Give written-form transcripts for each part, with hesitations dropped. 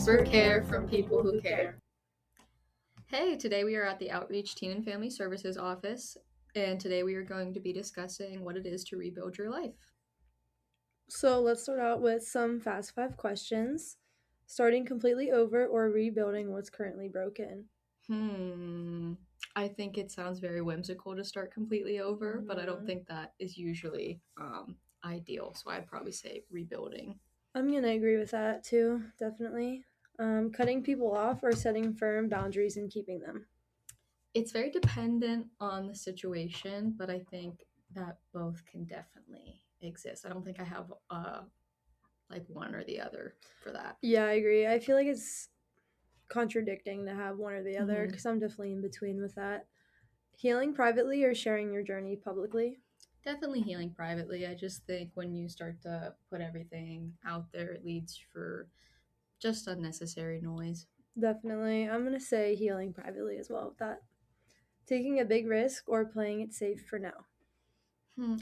Expert care from people who care. Hey, today we are at the Outreach Teen and Family Services office, and today we are going to be discussing what it is to rebuild your life. So let's start out with some fast 5 questions. Starting completely over or rebuilding what's currently broken? I think it sounds very whimsical to start completely over, but I don't think that is usually ideal, so I'd probably say rebuilding. I'm going to agree with that too, definitely. Cutting people off or setting firm boundaries and keeping them? It's very dependent on the situation, but I think that both can definitely exist. I don't think I have like one or the other for that. Yeah, I agree. I feel like it's contradicting to have one or the other because I'm definitely in between with that. Healing privately or sharing your journey publicly? Definitely healing privately. I just think when you start to put everything out there, it leads for just unnecessary noise. Definitely. I'm going to say healing privately as well with that. Taking a big risk or playing it safe for now?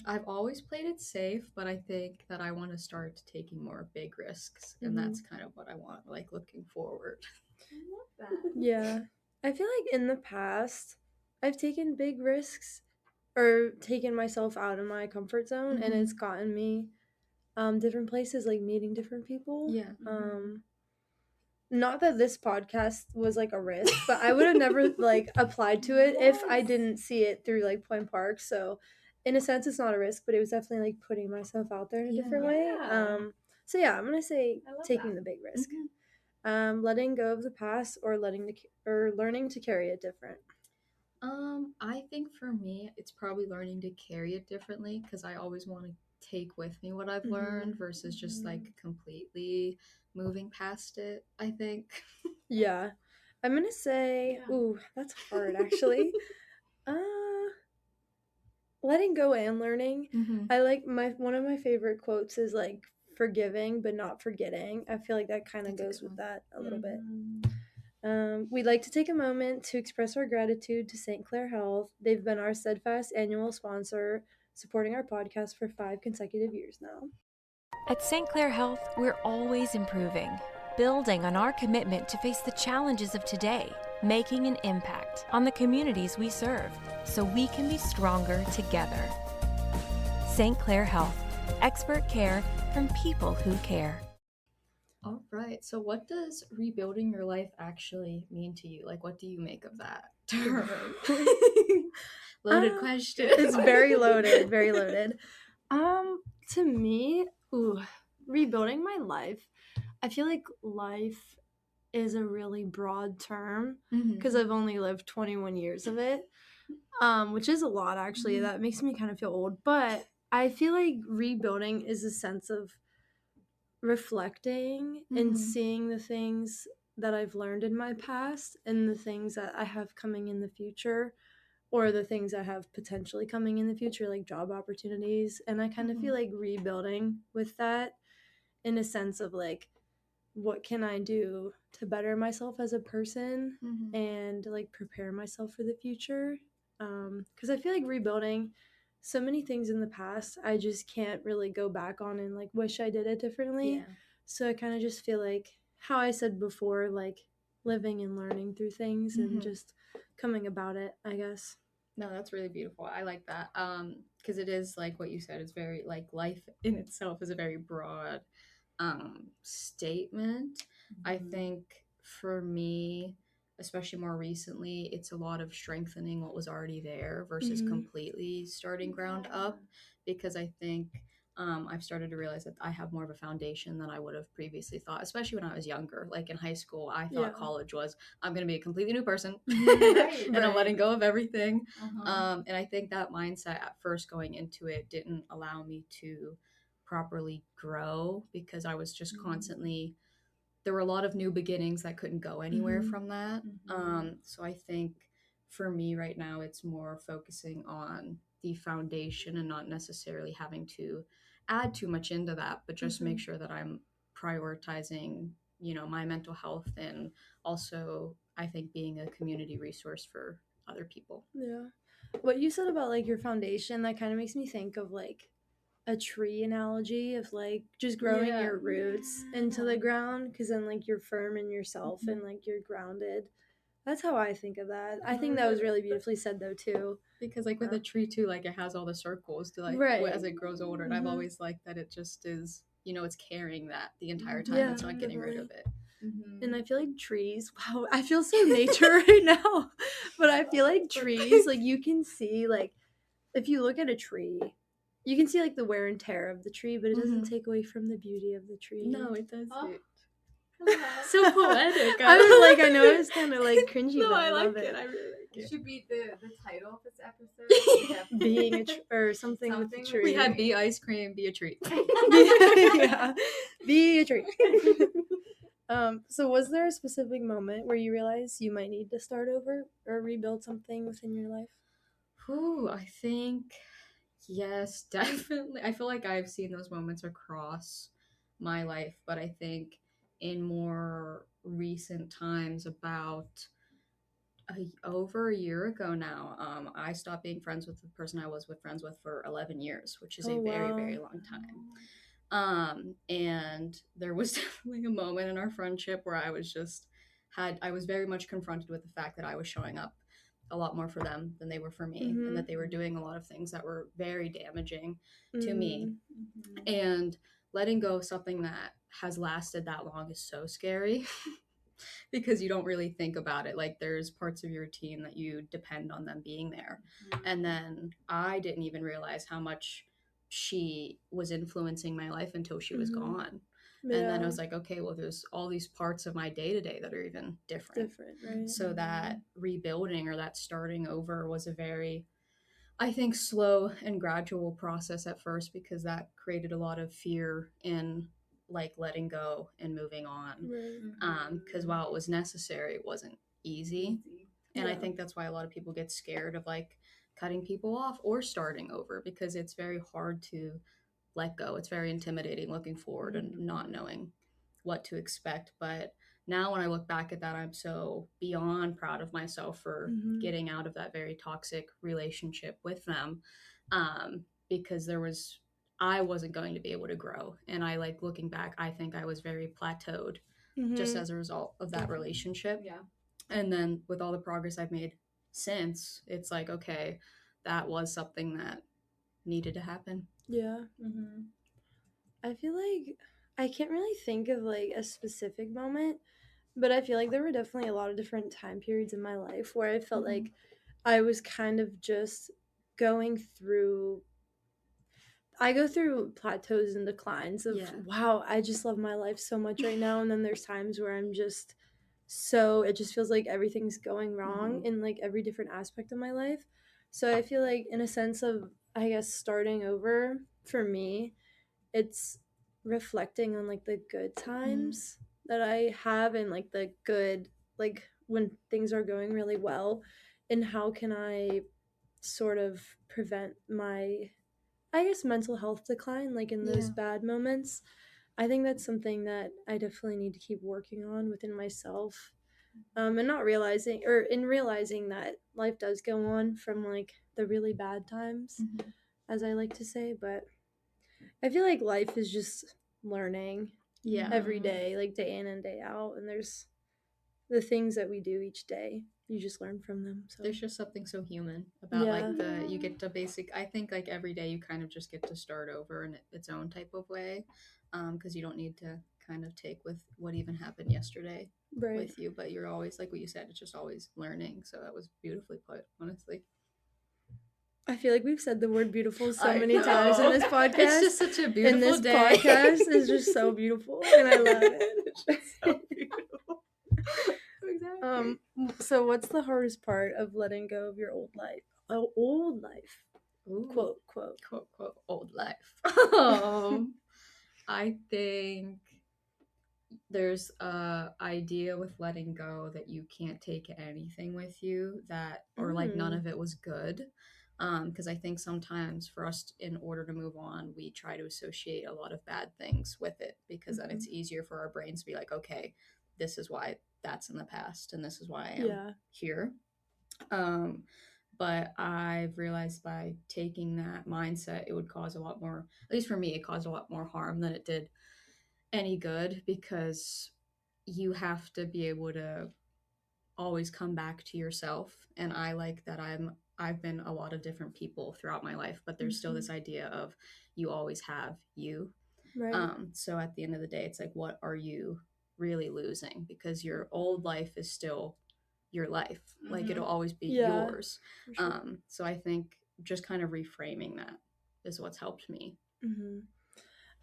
I've always played it safe, but I think that I want to start taking more big risks, and that's kind of what I want, like looking forward. I love that. Yeah. I feel like in the past, I've taken big risks or taken myself out of my comfort zone, and it's gotten me different places, like meeting different people. Yeah. Not that this podcast was like a risk, but I would have never like applied to it if I didn't see it through like Point Park. So in a sense it's not a risk, but it was definitely like putting myself out there in a different way. So yeah, I'm gonna say taking the big risk. Letting go of the past or learning to carry it different. I think for me, it's probably learning to carry it differently because I always want to take with me what I've learned versus just like completely moving past it, I think. Yeah. I'm gonna say, ooh, that's hard actually. Letting go and learning. I like one of my favorite quotes is like forgiving but not forgetting. I feel like that kind of goes with that a little bit. We'd like to take a moment to express our gratitude to St. Clair Health. They've been our steadfast annual sponsor, supporting our podcast for 5 consecutive years now. At St. Clair Health, we're always improving, building on our commitment to face the challenges of today, making an impact on the communities we serve, so we can be stronger together. St. Clair Health, expert care from people who care. All right. So, what does rebuilding your life actually mean to you? Like, what do you make of that term? Loaded question. It's very loaded, very loaded. To me, rebuilding my life. I feel like life is a really broad term because I've only lived 21 years of it, which is a lot actually. That makes me kind of feel old, but I feel like rebuilding is a sense of reflecting and seeing the things that I've learned in my past and the things that I have coming in the future, or the things I have potentially coming in the future, like job opportunities. And I kind of feel like rebuilding with that in a sense of like, what can I do to better myself as a person and like prepare myself for the future? Because I feel like rebuilding so many things in the past, I just can't really go back on and like wish I did it differently. Yeah. So I kind of just feel like how I said before, like living and learning through things and just coming about it, I guess. No, that's really beautiful. I like that. Because it is like what you said, it's very like life in itself is a very broad statement. I think for me, especially more recently, it's a lot of strengthening what was already there versus completely starting ground up, because I think I've started to realize that I have more of a foundation than I would have previously thought, especially when I was younger. Like in high school, I thought college was, I'm going to be a completely new person and I'm letting go of everything. And I think that mindset at first going into it didn't allow me to properly grow because I was just constantly, there were a lot of new beginnings that couldn't go anywhere from that. So I think for me right now, it's more focusing on the foundation and not necessarily having to add too much into that, but just make sure that I'm prioritizing, you know, my mental health, and also I think being a community resource for other people. Yeah. What you said about like your foundation, that kind of makes me think of like a tree analogy of like just growing your roots into the ground, because then like you're firm in yourself and like you're grounded. That's how I think of that. I think that was really beautifully said though too. Because like with a tree too, like it has all the circles to like as it grows older, and I've always liked that it just is, it's carrying that the entire time. It's not getting rid of it. And I feel like trees, wow, I feel so nature right now, but I feel like trees, like you can see, like if you look at a tree, you can see like the wear and tear of the tree, but it doesn't take away from the beauty of the tree. No, it doesn't. So poetic. I was like, I know it's kind of like cringy, no, but I love like it. I really like it. It should be the title of this episode. Being or something with the tree. We had be ice cream, be a treat. Yeah, be a treat. So was there a specific moment where you realized you might need to start over or rebuild something within your life? I think yes, definitely. I feel like I've seen those moments across my life, but I think in more recent times, about over a year ago now, I stopped being friends with the person I was friends with for 11 years, which is a very, very long time. And there was definitely a moment in our friendship where I was very much confronted with the fact that I was showing up a lot more for them than they were for me, and that they were doing a lot of things that were very damaging to me. And letting go of something that has lasted that long is so scary. Because you don't really think about it. Like there's parts of your routine that you depend on them being there. And then I didn't even realize how much she was influencing my life until she was gone. And then I was like, okay, well, there's all these parts of my day-to-day that are even different. Right? So that rebuilding or that starting over was a very, I think, slow and gradual process at first, because that created a lot of fear in like letting go and moving on. Because while it was necessary, it wasn't easy. And I think that's why a lot of people get scared of like cutting people off or starting over, because it's very hard to let go. It's very intimidating looking forward and not knowing what to expect. But now when I look back at that, I'm so beyond proud of myself for getting out of that very toxic relationship with them, because I wasn't going to be able to grow. And I like looking back, I think I was very plateaued just as a result of that relationship. Yeah. And then with all the progress I've made since, it's like, okay, that was something that needed to happen. Yeah. I feel like I can't really think of like a specific moment, but I feel like there were definitely a lot of different time periods in my life where I felt like I was kind of just going through. I go through plateaus and declines of, wow, I just love my life so much right now. And then there's times where I'm just it just feels like everything's going wrong in like every different aspect of my life. So I feel like in a sense of, I guess, starting over for me, it's reflecting on like the good times that I have and like the good, like when things are going really well, and how can I sort of prevent my, I guess, mental health decline, like in those bad moments. I think that's something that I definitely need to keep working on within myself. And not realizing, or in realizing that life does go on from like the really bad times, as I like to say. But I feel like life is just learning every day, like day in and day out. And there's the things that we do each day, you just learn from them. So there's just something so human about like you get to I think like every day you kind of just get to start over in its own type of way, because you don't need to kind of take with what even happened yesterday with you, but you're always, like what you said, it's just always learning. So that was beautifully put, honestly. I feel like we've said the word beautiful so many times in this podcast. It's just such a beautiful and this day. podcast is just so beautiful, and I love it. It's just so beautiful. Exactly. So what's the hardest part of letting go of your old life? Old life. Ooh. Quote, quote. Quote, quote, old life. I think there's a idea with letting go that you can't take anything with you, that, or like none of it was good. Because I think sometimes for us, in order to move on, we try to associate a lot of bad things with it, because then it's easier for our brains to be like, okay, this is why that's in the past and this is why I am here. But I've realized by taking that mindset, it would cause a lot more, at least for me, it caused a lot more harm than it did any good, because you have to be able to always come back to yourself. And I like that I've been a lot of different people throughout my life, but there's still this idea of you always have you. Right. So at the end of the day, it's like, what are you really losing? Because your old life is still your life. Like, it'll always be yours. For sure. So I think just kind of reframing that is what's helped me.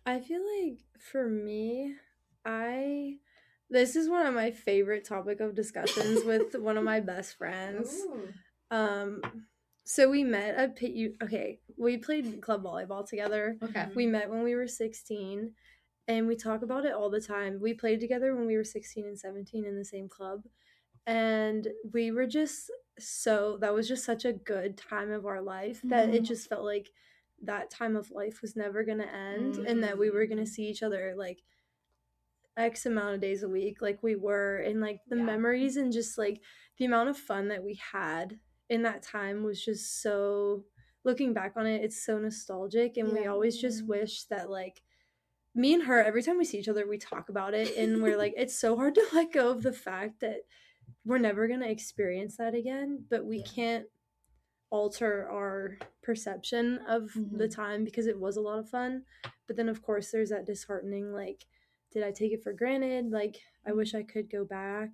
I feel like for me, this is one of my favorite topic of discussions with one of my best friends. Ooh. So we met at we played club volleyball together. Okay. We met when we were 16, and we talk about it all the time. We played together when we were 16 and 17 in the same club, and we were just that was just such a good time of our life that it just felt like that time of life was never going to end, and that we were going to see each other like X amount of days a week, like we were, and like the memories and just like the amount of fun that we had in that time was just so, looking back on it, it's so nostalgic. And we always just wish that, like, me and her, every time we see each other, we talk about it, and we're like, it's so hard to let go of the fact that we're never going to experience that again, but we can't alter our perception of the time because it was a lot of fun. But then, of course, there's that disheartening, like, did I take it for granted? Like, I wish I could go back.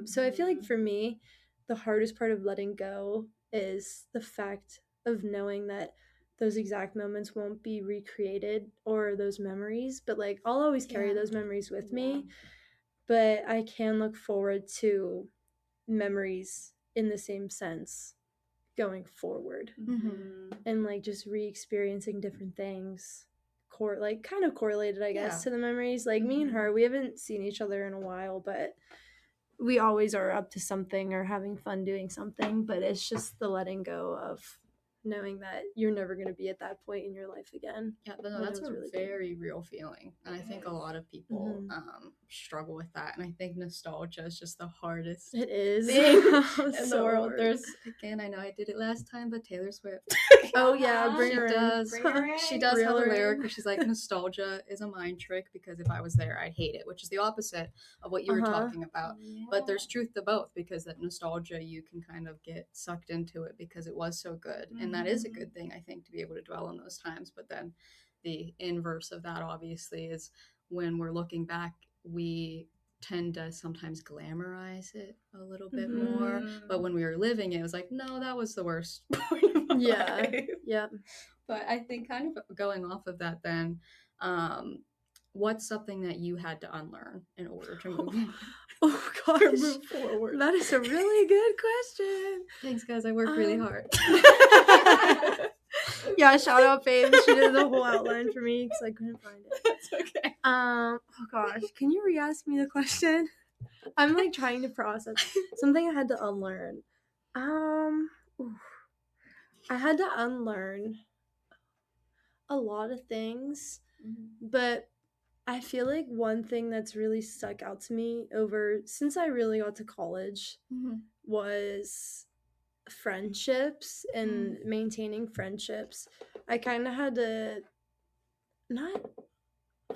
So I feel like for me, the hardest part of letting go is the fact of knowing that those exact moments won't be recreated, or those memories, but like I'll always carry those memories with me, but I can look forward to memories in the same sense going forward, and like just re-experiencing different things, like kind of correlated, I guess, to the memories. Like me and her, we haven't seen each other in a while, but we always are up to something or having fun doing something. But it's just the letting go of knowing that you're never going to be at that point in your life again. Yeah, but no, that's a really very real feeling. And I think a lot of people struggle with that. And I think nostalgia is just the hardest It is thing in so the world. hard. There's, again, I know I did it last time, but Taylor Swift. Oh yeah, bring she her does. in. Bring her in. She does Reel have a her lyric in. where she's like, nostalgia is a mind trick, because if I was there, I'd hate it, which is the opposite of what you were talking about. But there's truth to both, because that nostalgia, you can kind of get sucked into it because it was so good. And that is a good thing, I think, to be able to dwell on those times. But then the inverse of that, obviously, is when we're looking back, we tend to sometimes glamorize it a little bit more. But when we were living it, it was like, no, that was the worst point of my life. Yeah. But I think, kind of going off of that, then, what's something that you had to unlearn in order to move Oh gosh, move forward? That is a really good question. Thanks, guys. I worked really hard. Yeah, shout out Faith. She did the whole outline for me because I couldn't find it. That's okay. Oh gosh, can you re-ask me the question? I'm like trying to process something I had to unlearn. I had to unlearn a lot of things, but I feel like one thing that's really stuck out to me since I really got to college was friendships and maintaining friendships. I kind of had to not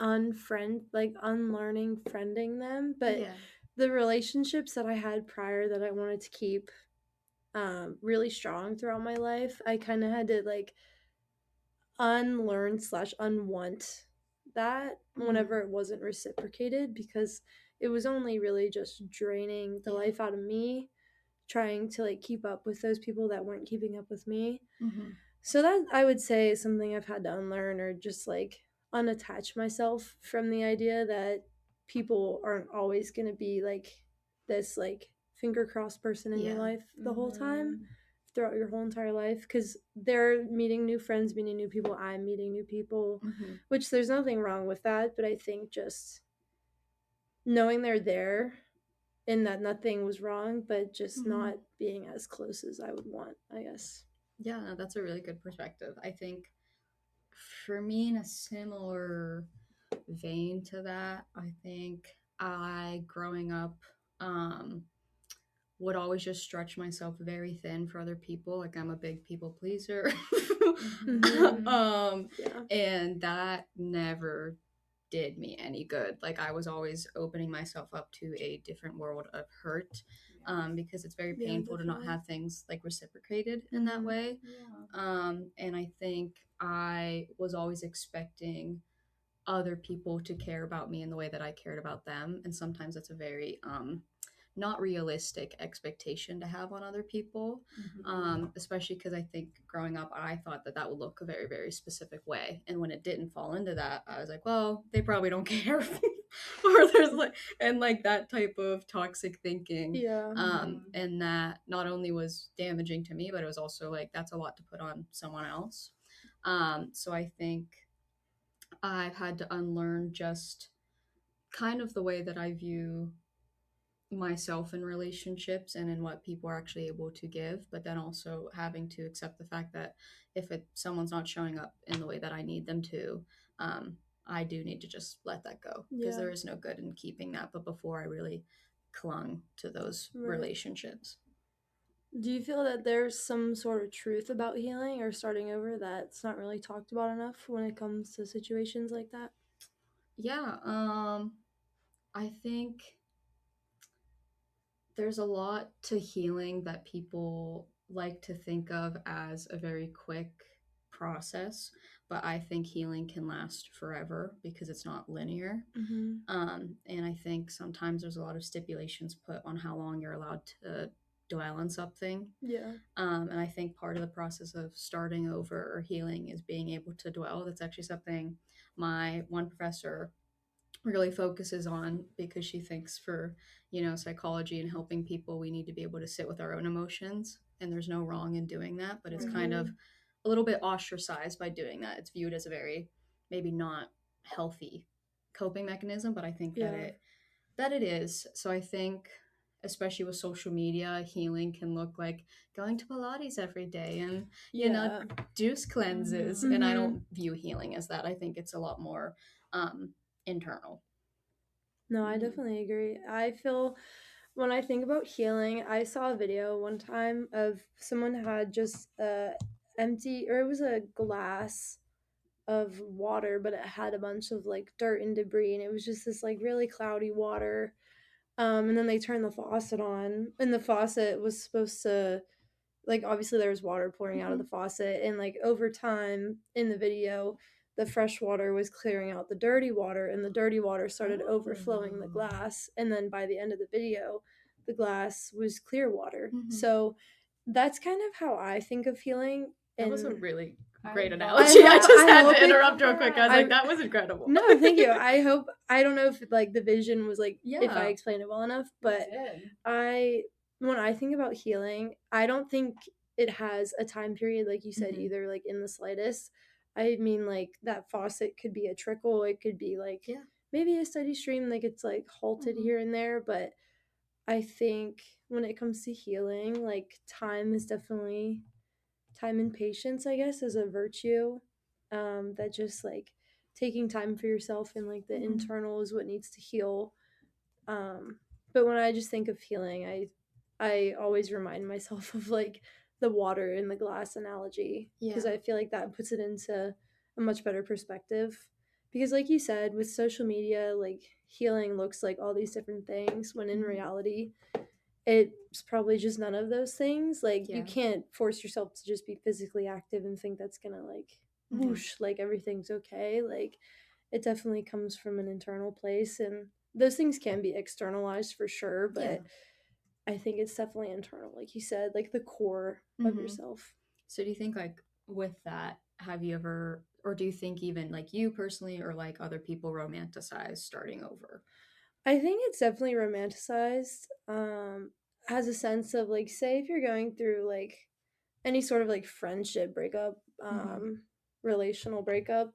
unlearning friending them, but the relationships that I had prior that I wanted to keep really strong throughout my life, I kind of had to like unlearn / unwant that whenever it wasn't reciprocated, because it was only really just draining the life out of me, trying to like keep up with those people that weren't keeping up with me. So that, I would say, is something I've had to unlearn, or just like unattach myself from the idea that people aren't always going to be like this like finger crossed person in your life the whole time, throughout your whole entire life, because they're meeting new friends, meeting new people, I'm meeting new people, which there's nothing wrong with that, but I think just knowing they're there and that nothing was wrong, but just not being as close as I would want, I guess. Yeah, no, that's a really good perspective. I think for me, in a similar vein to that, I think growing up, would always just stretch myself very thin for other people. Like, I'm a big people pleaser. Yeah. And that never did me any good. Like, I was always opening myself up to a different world of hurt, because it's very Yeah, painful to not definitely. have things like reciprocated in that way. And I think I was always expecting other people to care about me in the way that I cared about them. And sometimes that's a very not realistic expectation to have on other people, especially because I think growing up, I thought that that would look a very, very specific way. And when it didn't fall into that, I was like, well, they probably don't care. Or there's like, and like that type of toxic thinking. Yeah. And that not only was damaging to me, but it was also like, that's a lot to put on someone else. So I think I've had to unlearn just kind of the way that I view myself in relationships and in what people are actually able to give, but then also having to accept the fact that if someone's not showing up in the way that I need them to, I do need to just let that go, because Yeah. there is no good in keeping that. But before, I really clung to those Right. relationships. Do you feel that there's some sort of truth about healing or starting over that's not really talked about enough when it comes to situations like that? Yeah, I think there's a lot to healing that people like to think of as a very quick process, but I think healing can last forever because it's not linear. And I think sometimes there's a lot of stipulations put on how long you're allowed to dwell on something. Yeah. And I think part of the process of starting over or healing is being able to dwell. That's actually something my one professor really focuses on, because she thinks for, psychology and helping people, we need to be able to sit with our own emotions, and there's no wrong in doing that, but it's kind of a little bit ostracized by doing that. It's viewed as a very maybe not healthy coping mechanism, but I think that it is. So I think, especially with social media, healing can look like going to Pilates every day and juice cleanses. And I don't view healing as that. I think it's a lot more internal. No, I definitely agree. I feel when I think about healing, I saw a video one time of someone had just empty, or it was a glass of water, but it had a bunch of like dirt and debris, and it was just this like really cloudy water. And then they turned the faucet on, and the faucet was supposed to, like, obviously there was water pouring out of the faucet, and like over time in the video, the fresh water was clearing out the dirty water, and the dirty water started overflowing the glass, and then by the end of the video, the glass was clear water. So that's kind of how I think of healing. That was a And really great analogy. I just had to interrupt real quick. I was like, that was incredible. No, thank you. I don't know if like the vision was like, if I Yeah. explained it well enough, but when I think about healing, I don't think it has a time period, like you said, either, like in the slightest. I mean, like that faucet could be a trickle. It could be like maybe a steady stream, like it's like halted here and there. But I think when it comes to healing, like time and patience, I guess, is a virtue, that just like taking time for yourself and like the internal is what needs to heal. But when I just think of healing, I always remind myself of like the water in the glass analogy, because I feel like that puts it into a much better perspective. Because like you said, with social media, like healing looks like all these different things, when in reality it's probably just none of those things. Like you can't force yourself to just be physically active and think that's gonna like whoosh, like everything's okay. Like it definitely comes from an internal place, and those things can be externalized for sure, but I think it's definitely internal, like you said, like the core of yourself. So do you think, like, with that, have you ever, or do you think even like you personally or like other people romanticize starting over? I think it's definitely romanticized, has a sense of like, say if you're going through like any sort of like friendship breakup, relational breakup,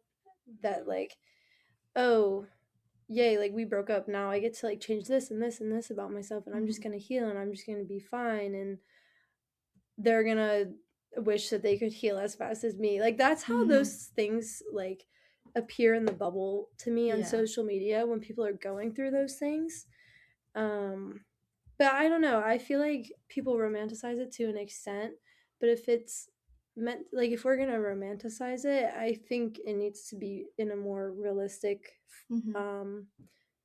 that like, oh yay, like we broke up, now I get to like change this and this and this about myself, and I'm just gonna heal, and I'm just gonna be fine, and they're gonna wish that they could heal as fast as me. Like that's how those things like appear in the bubble to me on social media when people are going through those things. But I don't know. I feel like people romanticize it to an extent, but if it's meant, like, if we're gonna romanticize it, I think it needs to be in a more realistic Mm-hmm. um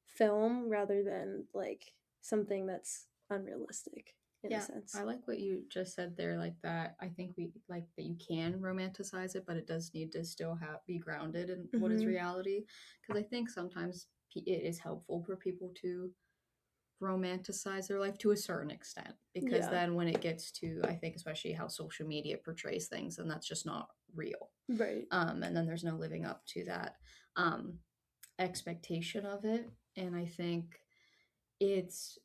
film rather than like something that's unrealistic in a Yeah, sense. I like what you just said there, like that. I think we like that you can romanticize it, but it does need to still be grounded in what is Mm-hmm. reality. Because I think sometimes it is helpful for people to romanticize their life to a certain extent. Because Yeah. then when it gets to, I think, especially how social media portrays things, and that's just not real. Right. And then there's no living up to that um, expectation of it. And I think it's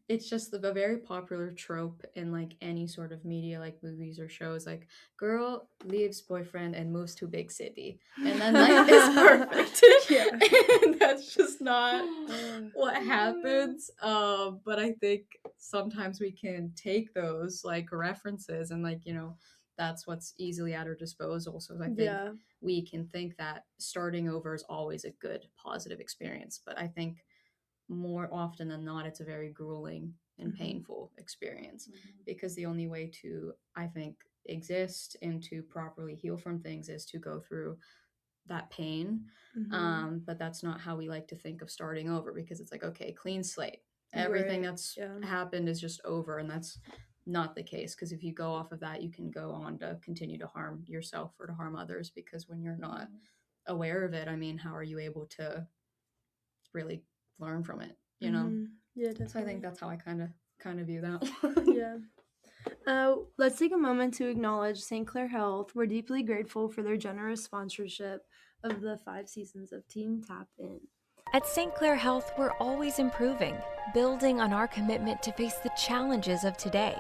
it's just a very popular trope in like any sort of media, like movies or shows, like girl leaves boyfriend and moves to big city and then life is perfect. Yeah. And that's just not what happens. But I think sometimes we can take those like references and like, that's what's easily at our disposal. So I think Yeah. we can think that starting over is always a good positive experience, but I think more often than not, it's a very grueling and painful experience, because the only way to, I think, exist and to properly heal from things is to go through that pain. Mm-hmm. But that's not how we like to think of starting over, because it's like, okay, clean slate. Everything Right. that's Yeah. happened is just over. And that's not the case, because if you go off of that, you can go on to continue to harm yourself or to harm others, because when you're not aware of it, I mean, how are you able to really learn from it, Mm-hmm. Yeah, So I think definitely. that's how I kind of view that one. Yeah. Let's take a moment to acknowledge St. Clair Health. We're deeply grateful for their generous sponsorship of the 5 seasons of Teen Tap In. At St. Clair Health, we're always improving, building on our commitment to face the challenges of today,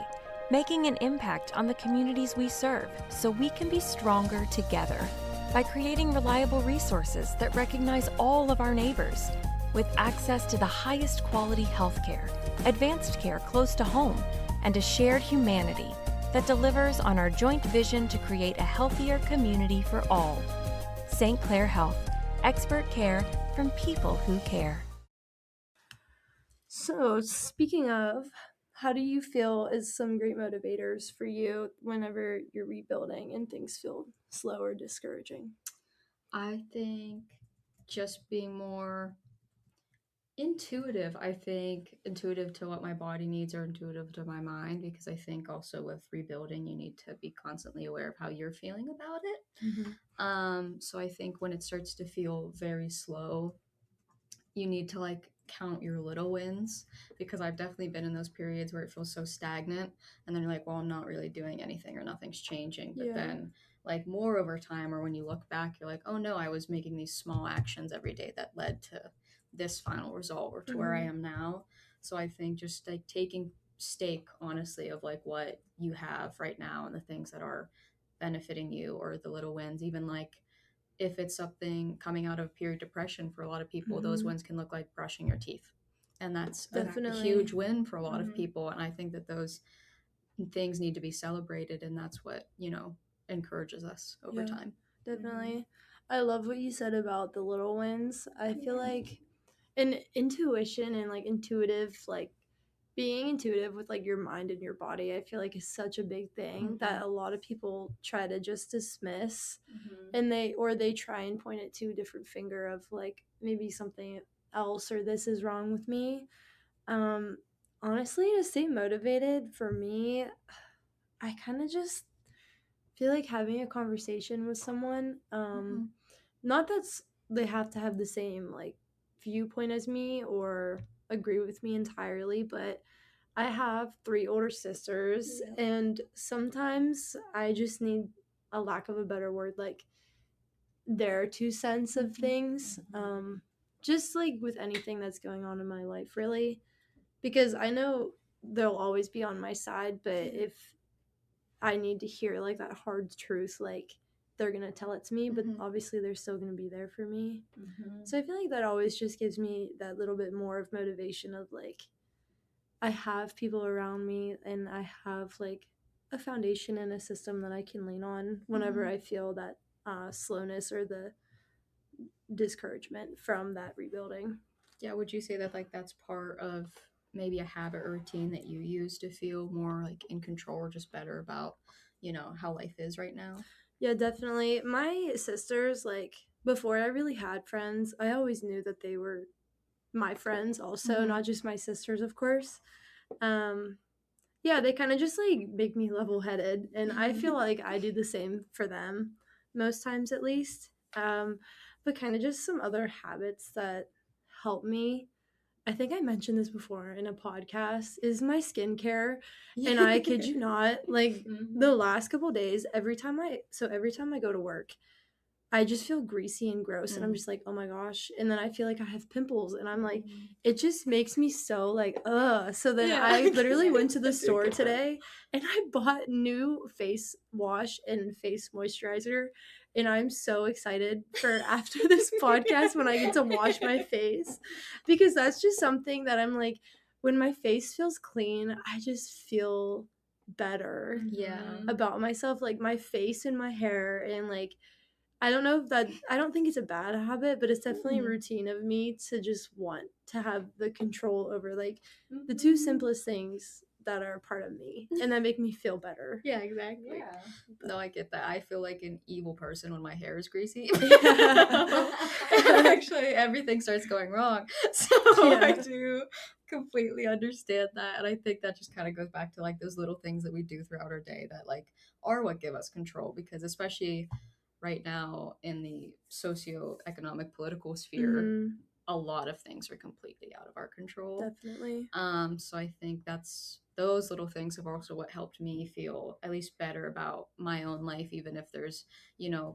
making an impact on the communities we serve so we can be stronger together. By creating reliable resources that recognize all of our neighbors, with access to the highest quality healthcare, advanced care close to home, and a shared humanity that delivers on our joint vision to create a healthier community for all. St. Clair Health, expert care from people who care. So, speaking of, how do you feel is some great motivators for you whenever you're rebuilding and things feel slow or discouraging? I think just being more intuitive. I think intuitive to what my body needs or intuitive to my mind, because I think also with rebuilding, you need to be constantly aware of how you're feeling about it. Mm-hmm. So I think when it starts to feel very slow, you need to like count your little wins, because I've definitely been in those periods where it feels so stagnant, and then you're like, well, I'm not really doing anything or nothing's changing. But Yeah. then like more over time, or when you look back, you're like, oh no, I was making these small actions every day that led to this final result or to where I am now. So I think just like taking stake honestly of like what you have right now and the things that are benefiting you, or the little wins, even like if it's something coming out of period depression, for a lot of people, those Mm-hmm. wins can look like brushing your teeth. And that's a Definitely. huge win for a lot of people. And I think that those things need to be celebrated. And that's what, encourages us over Yeah, time. definitely. I love what you said about the little wins. I feel like an intuition and like intuitive, like being intuitive with like your mind and your body, I feel like is such a big thing that a lot of people try to just dismiss, and they try and point it to a different finger of like maybe something else or this is wrong with me. Um Honestly, to stay motivated for me, I kind of just feel like having a conversation with someone, not that's they have to have the same like viewpoint as me or agree with me entirely, but I have 3 older sisters, and sometimes I just need, a lack of a better word, like their 2 cents of things. Just like with anything that's going on in my life, really, because I know they'll always be on my side, but if I need to hear like that hard truth, like they're gonna tell it to me, but obviously they're still gonna be there for me. So I feel like that always just gives me that little bit more of motivation of like I have people around me and I have like a foundation and a system that I can lean on whenever I feel that slowness or the discouragement from that rebuilding. Yeah. Would you say that like that's part of maybe a habit or routine that you use to feel more like in control or just better about, how life is right now? Yeah, definitely. My sisters, like, before I really had friends, I always knew that they were my friends also, not just my sisters, of course. Um, yeah, they kind of just like make me level headed, and I feel like I do the same for them most times at least. But kind of just some other habits that help me. I think I mentioned this before in a podcast is my skincare. And I kid you not, like the last couple days, every time I go to work, I just feel greasy and gross, and I'm just like, oh my gosh. And then I feel like I have pimples, and I'm like, it just makes me so like, ugh. So then I literally went to the store today and I bought new face wash and face moisturizer. And I'm so excited for after this podcast when I get to wash my face, because that's just something that I'm like, when my face feels clean, I just feel better Yeah. about myself, like my face and my hair. And like, I don't think it's a bad habit, but it's definitely a routine of me to just want to have the control over like the two simplest things that are part of me and that make me feel better. Yeah, exactly. Yeah. No, I get that. I feel like an evil person when my hair is greasy. Yeah. Actually, everything starts going wrong. So I do completely understand that. And I think that just kind of goes back to like those little things that we do throughout our day that like are what give us control. Because especially right now in the socioeconomic political sphere, a lot of things are completely out of our control. Definitely. So I think that's those little things have also what helped me feel at least better about my own life, even if there's,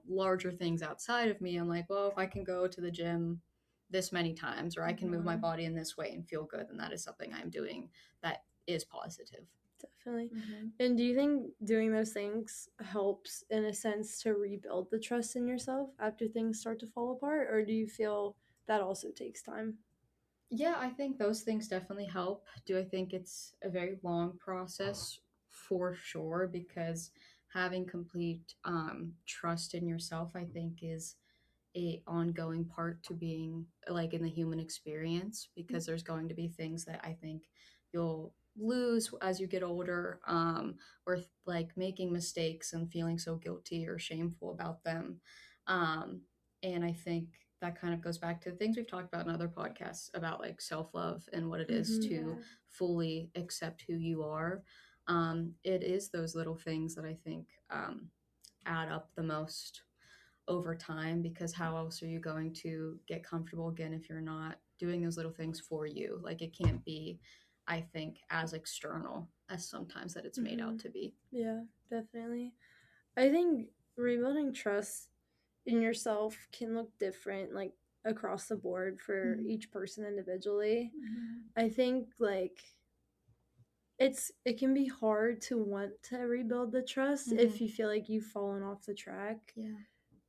larger things outside of me. I'm like, well, if I can go to the gym this many times or I can move my body in this way and feel good, then that is something I'm doing that is positive. Definitely. And do you think doing those things helps in a sense to rebuild the trust in yourself after things start to fall apart, or do you feel that also takes time? Yeah, I think those things definitely help. Do I think it's a very long process? For sure, because having complete trust in yourself, I think, is a ongoing part to being like in the human experience, because there's going to be things that I think you'll lose as you get older, or like making mistakes and feeling so guilty or shameful about them. um, and I think that kind of goes back to things we've talked about in other podcasts about like self-love and what it is to fully accept who you are. It is those little things that I think add up the most over time, because how else are you going to get comfortable again if you're not doing those little things for you? Like it can't be, I think, as external as sometimes that it's made out to be. Yeah, definitely. I think rebuilding trust in yourself can look different like across the board for each person individually. I think like it can be hard to want to rebuild the trust if you feel like you've fallen off the track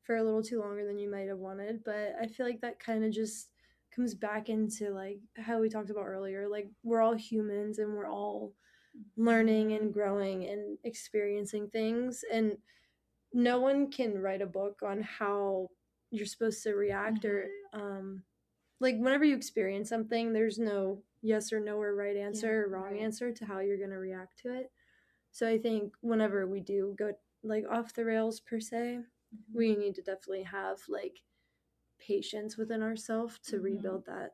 for a little too longer than you might have wanted. But I feel like that kind of just comes back into like how we talked about earlier, like we're all humans and we're all learning and growing and experiencing things, and no one can write a book on how you're supposed to react or like whenever you experience something, there's no yes or no or right answer or wrong answer to how you're going to react to it. So I think whenever we do go like off the rails per se, we need to definitely have like patience within ourselves to rebuild that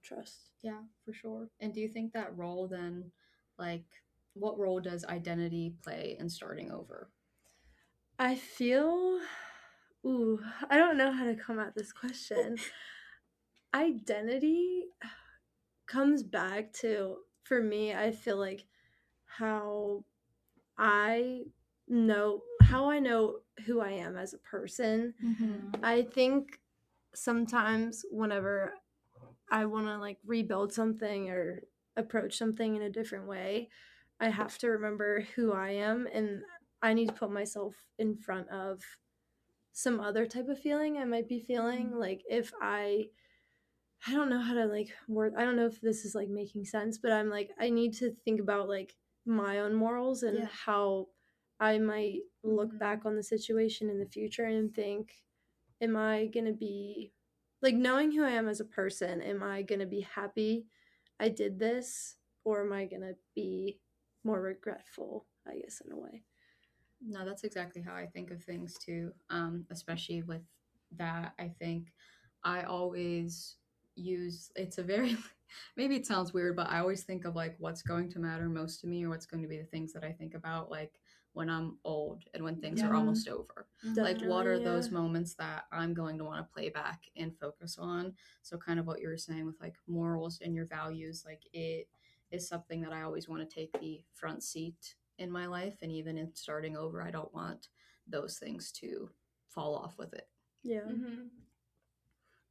trust. Yeah, for sure. And do you think that role then, like, what role does identity play in starting over? I feel I don't know how to come at this question. Identity comes back to, for me, I feel like how I I know who I am as a person. I think sometimes whenever I want to like rebuild something or approach something in a different way, I have to remember who I am, and I need to put myself in front of some other type of feeling I might be feeling. Like if I don't know how to like word, I don't know if this is like making sense, but I'm like I need to think about like my own morals and how I might look back on the situation in the future and think, am I going to be like, knowing who I am as a person, am I going to be happy I did this, or am I going to be more regretful, I guess, in a way? No, that's exactly how I think of things too. Especially with that, I think I always use it's a very maybe it sounds weird, but I always think of like what's going to matter most to me or what's going to be the things that I think about like when I'm old and when things are Yeah. almost over. Like what Definitely, are those yeah. moments that I'm going to want to play back and focus on? So kind of what you were saying with like morals and your values, like it is something that I always want to take the front seat in my life. And even in starting over, I don't want those things to fall off with it. Yeah. Mm-hmm.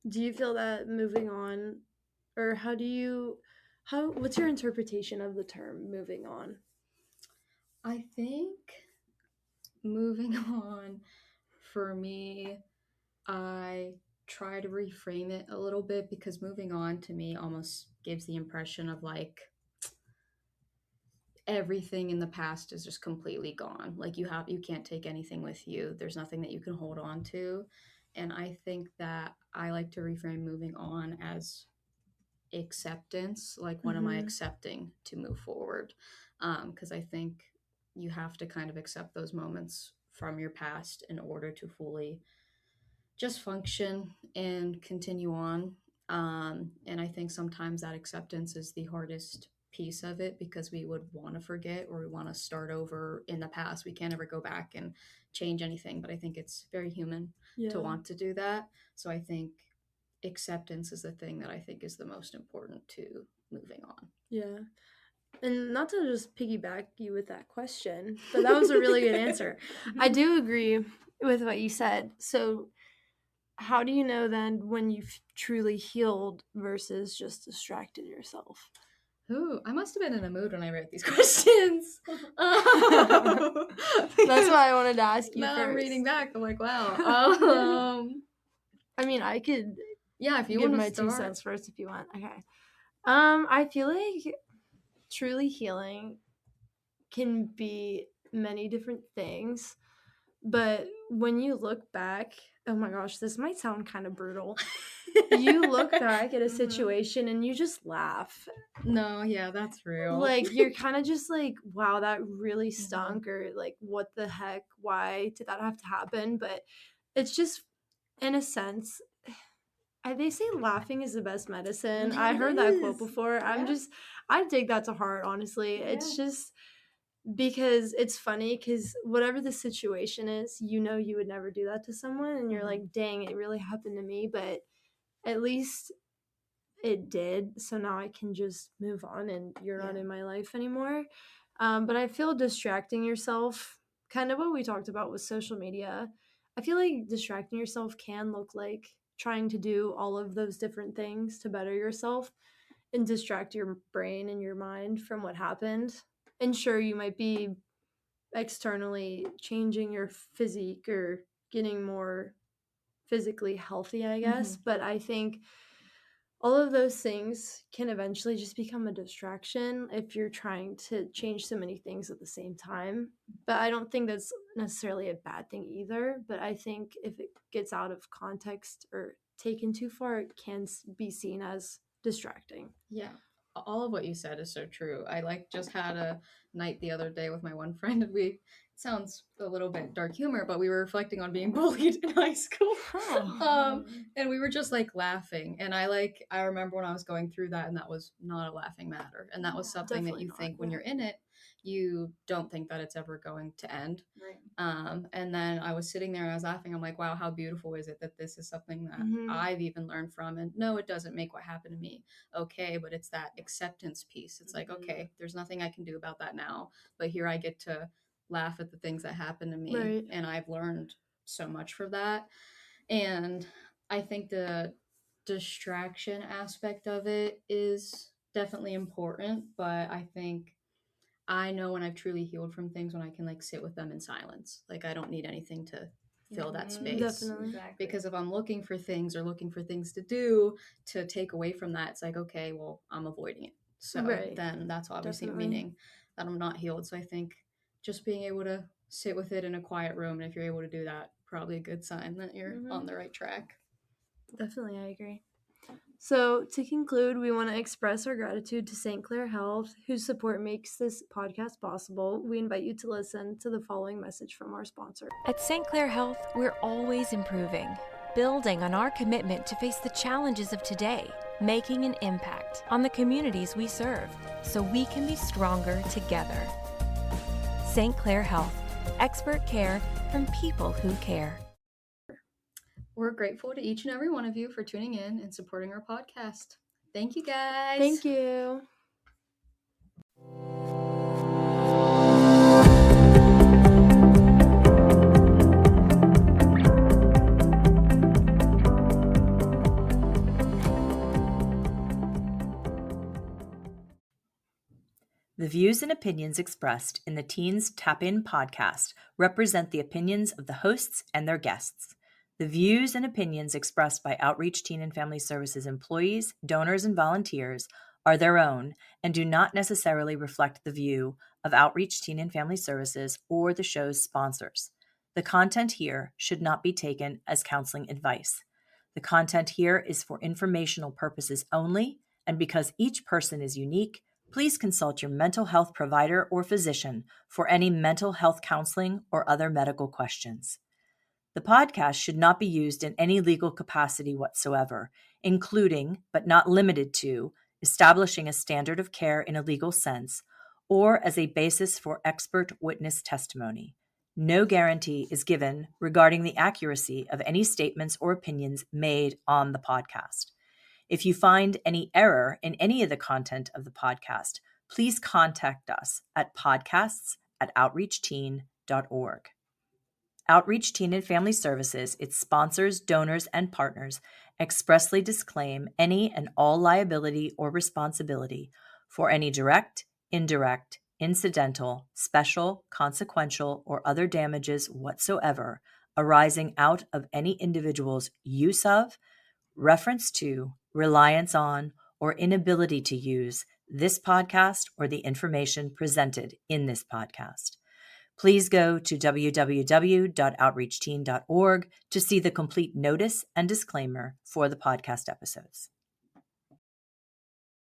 Do you feel that moving on, or what's your interpretation of the term moving on? I think moving on for me, I try to reframe it a little bit because moving on to me almost gives the impression of like everything in the past is just completely gone. Like you can't take anything with you. There's nothing that you can hold on to. And I think that I like to reframe moving on as acceptance. Like what am I accepting to move forward? Because I think you have to kind of accept those moments from your past in order to fully just function and continue on. And I think sometimes that acceptance is the hardest piece of it because we would want to forget or we want to start over in the past. We can't ever go back and change anything, but I think it's very human to want to do that. So I think acceptance is the thing that I think is the most important to moving on. Yeah. And not to just piggyback you with that question, but that was a really good answer. I do agree with what you said. So, how do you know then when you've truly healed versus just distracted yourself? Ooh, I must have been in a mood when I wrote these questions. That's why I wanted to ask you now first. I'm reading back. I'm like, wow. I mean, I could Yeah, if you give want my to start. 2 cents first if you want. Okay. I feel like truly healing can be many different things, but when you look back, oh my gosh, this might sound kind of brutal. You look back at a situation and you just laugh. No, yeah, that's real. Like you're kind of just like, wow, that really stunk, or like, what the heck? Why did that have to happen? But it's just, in a sense, they say laughing is the best medicine. I heard that quote before. I take that to heart, honestly. It's just because it's funny because whatever the situation is, you would never do that to someone, and you're like, dang, it really happened to me, but at least it did. So now I can just move on, and you're not in my life anymore. But I feel distracting yourself, kind of what we talked about with social media. I feel like distracting yourself can look like trying to do all of those different things to better yourself and distract your brain and your mind from what happened. And sure, you might be externally changing your physique or getting more physically healthy, I guess. But I think all of those things can eventually just become a distraction if you're trying to change so many things at the same time. But I don't think that's necessarily a bad thing either. But I think if it gets out of context or taken too far, it can be seen as distracting. Yeah, all of what you said is so true. I like just had a night the other day with my one friend, and it sounds a little bit dark humor, but we were reflecting on being bullied in high school. And we were just like laughing. And I remember when I was going through that, and that was not a laughing matter. And that was something that you think when you're in it, you don't think that it's ever going to end. Right. And then I was sitting there and I was laughing. I'm like, wow, how beautiful is it that this is something that I've even learned from? And no, it doesn't make what happened to me okay, but it's that acceptance piece. It's like, okay, there's nothing I can do about that now, but here I get to laugh at the things that happened to me. Right. And I've learned so much from that. And I think the distraction aspect of it is definitely important, but I think I know when I've truly healed from things when I can like sit with them in silence. Like I don't need anything to fill that space. Definitely. Exactly. Because if I'm looking for things or looking for things to do to take away from that, it's like, okay, well, I'm avoiding it. So then that's obviously meaning that I'm not healed. So I think just being able to sit with it in a quiet room, and if you're able to do that, probably a good sign that you're on the right track. Definitely, I agree. So, to conclude, we want to express our gratitude to St. Clair Health, whose support makes this podcast possible. We invite you to listen to the following message from our sponsor. At St. Clair Health, we're always improving, building on our commitment to face the challenges of today, making an impact on the communities we serve, so we can be stronger together. St. Clair Health, expert care from people who care. We're grateful to each and every one of you for tuning in and supporting our podcast. Thank you, guys. Thank you. The views and opinions expressed in the Teens Tap In podcast represent the opinions of the hosts and their guests. The views and opinions expressed by Outreach Teen and Family Services employees, donors, and volunteers are their own and do not necessarily reflect the view of Outreach Teen and Family Services or the show's sponsors. The content here should not be taken as counseling advice. The content here is for informational purposes only, and because each person is unique, please consult your mental health provider or physician for any mental health counseling or other medical questions. The podcast should not be used in any legal capacity whatsoever, including, but not limited to, establishing a standard of care in a legal sense, or as a basis for expert witness testimony. No guarantee is given regarding the accuracy of any statements or opinions made on the podcast. If you find any error in any of the content of the podcast, please contact us at podcasts@outreachteen.org. Outreach Teen and Family Services, its sponsors, donors, and partners expressly disclaim any and all liability or responsibility for any direct, indirect, incidental, special, consequential, or other damages whatsoever arising out of any individual's use of, reference to, reliance on, or inability to use this podcast or the information presented in this podcast. Please go to www.outreachteen.org to see the complete notice and disclaimer for the podcast episodes.